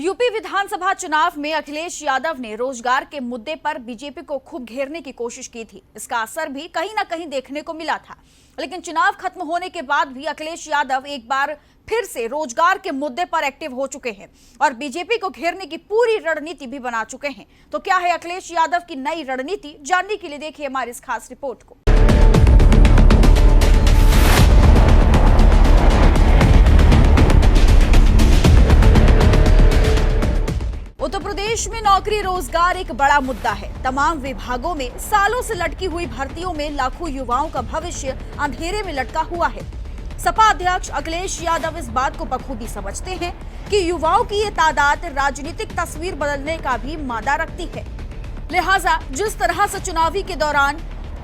UP विधानसभा चुनाव में अखिलेश यादव ने रोजगार के मुद्दे पर बीजेपी को खूब घेरने की कोशिश की थी। इसका असर भी कहीं ना कहीं देखने को मिला था। लेकिन चुनाव खत्म होने के बाद भी अखिलेश यादव एक बार फिर से रोजगार के मुद्दे पर एक्टिव हो चुके हैं और बीजेपी को घेरने की पूरी रणनीति भी बना चुके हैं। तो क्या है अखिलेश यादव की नई रणनीति, जानने के लिए देखिए हमारी इस खास रिपोर्ट को। उत्तर प्रदेश में नौकरी रोजगार एक बड़ा मुद्दा है। तमाम विभागों में सालों से लटकी हुई भर्तियों में लाखों युवाओं का भविष्य अंधेरे में लटका हुआ है। सपा अध्यक्ष अखिलेश यादव इस बात को बखूबी समझते हैं कि युवाओं की ये तादाद राजनीतिक तस्वीर बदलने का भी मादा रखती है। लिहाजा जिस तरह से चुनावी के दौरान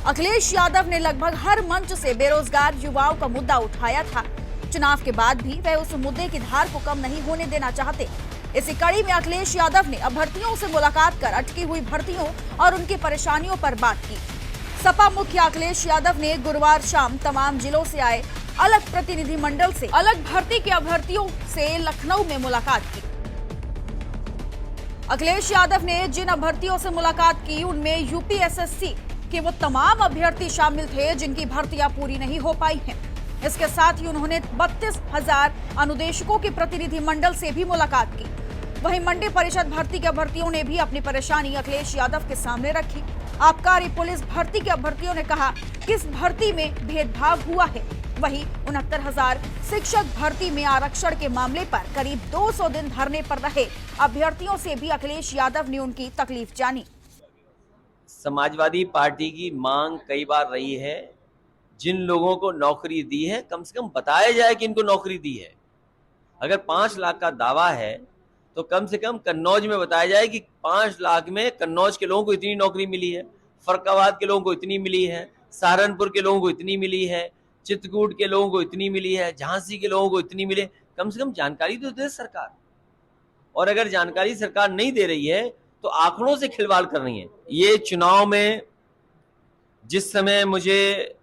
अखिलेश यादव ने लगभग हर मंच से बेरोजगार युवाओं का मुद्दा उठाया था, चुनाव के बाद भी वह उस मुद्दे की धार को कम नहीं होने देना चाहते। इसी कड़ी में अखिलेश यादव ने अभ्यर्थियों से मुलाकात कर अटकी हुई भर्तियों और उनकी परेशानियों पर बात की। सपा मुखिया अखिलेश यादव ने गुरुवार शाम तमाम जिलों से आए अलग प्रतिनिधि मंडल से अलग भर्ती के अभ्यर्थियों से लखनऊ में मुलाकात की। अखिलेश यादव ने जिन अभ्यर्थियों से मुलाकात की उनमें यूपीएसएससी के वो तमाम अभ्यर्थी शामिल थे जिनकी भर्तियां पूरी नहीं हो पाई हैं। इसके साथ ही उन्होंने 32,000 अनुदेशकों के प्रतिनिधि मंडल से भी मुलाकात की। वहीं मंडी परिषद भर्ती के अभ्यर्थियों ने भी अपनी परेशानी अखिलेश यादव के सामने रखी। आबकारी पुलिस भर्ती के अभ्यर्थियों ने कहा कि इस भर्ती में भेदभाव हुआ है। वहीं 69,000 शिक्षक भर्ती में आरक्षण के मामले पर करीब 200 दिन धरने पर रहे अभ्यर्थियों से भी अखिलेश यादव ने उनकी तकलीफ जानी। समाजवादी पार्टी की मांग कई बार रही है, जिन लोगों को नौकरी दी है कम से कम बताया जाए कि इनको नौकरी दी है। अगर 5 लाख का दावा है तो कम से कम कन्नौज में बताया जाए कि 5 लाख में कन्नौज के लोगों को इतनी नौकरी मिली है, फर्रुखाबाद के लोगों को इतनी मिली है, सहारनपुर के लोगों को इतनी मिली है, चित्रकूट के लोगों को इतनी मिली है, झांसी के लोगों को इतनी मिले। कम से कम जानकारी तो दे सरकार। और अगर जानकारी सरकार नहीं दे रही है तो आंकड़ों से खिलवाड़ कर रही है। ये चुनाव में जिस समय मुझे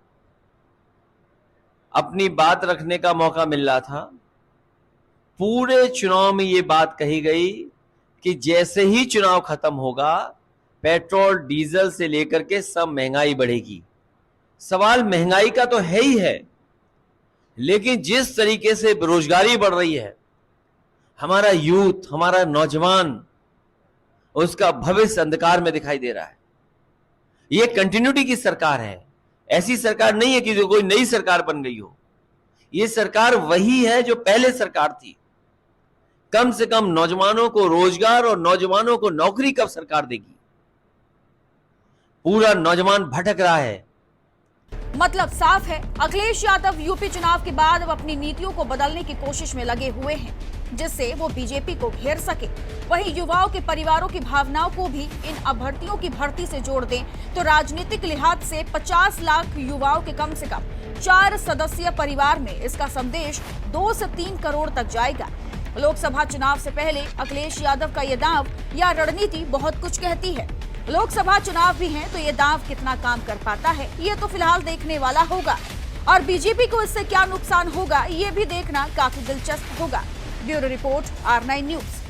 अपनी बात रखने का मौका मिल रहा था, पूरे चुनाव में ये बात कही गई कि जैसे ही चुनाव खत्म होगा पेट्रोल डीजल से लेकर के सब महंगाई बढ़ेगी। सवाल महंगाई का तो है ही है, लेकिन जिस तरीके से बेरोजगारी बढ़ रही है, हमारा यूथ, हमारा नौजवान, उसका भविष्य अंधकार में दिखाई दे रहा है। ये कंटिन्यूटी की सरकार है, ऐसी सरकार नहीं है कि जो कोई नई सरकार बन गई हो। ये सरकार वही है जो पहले सरकार थी। कम से कम नौजवानों को रोजगार और नौजवानों को नौकरी कब सरकार देगी? पूरा नौजवान भटक रहा है। मतलब साफ है, अखिलेश यादव यूपी चुनाव के बाद अब अपनी नीतियों को बदलने की कोशिश में लगे हुए हैं, जिससे वो बीजेपी को घेर सके। वहीं युवाओं के परिवारों की भावनाओं को भी इन अभ्यर्थियों की भर्ती से जोड़ दें तो राजनीतिक लिहाज से 50 लाख युवाओं के कम से कम 4 सदस्यीय परिवार में इसका संदेश 2 से 3 करोड़ तक जाएगा। लोकसभा चुनाव से पहले अखिलेश यादव का ये दांव या रणनीति बहुत कुछ कहती है। लोकसभा चुनाव भी हैं तो ये दांव कितना काम कर पाता है, ये तो फिलहाल देखने वाला होगा। और बीजेपी को इससे क्या नुकसान होगा, ये भी देखना काफी दिलचस्प होगा। Bureau report, R9 news.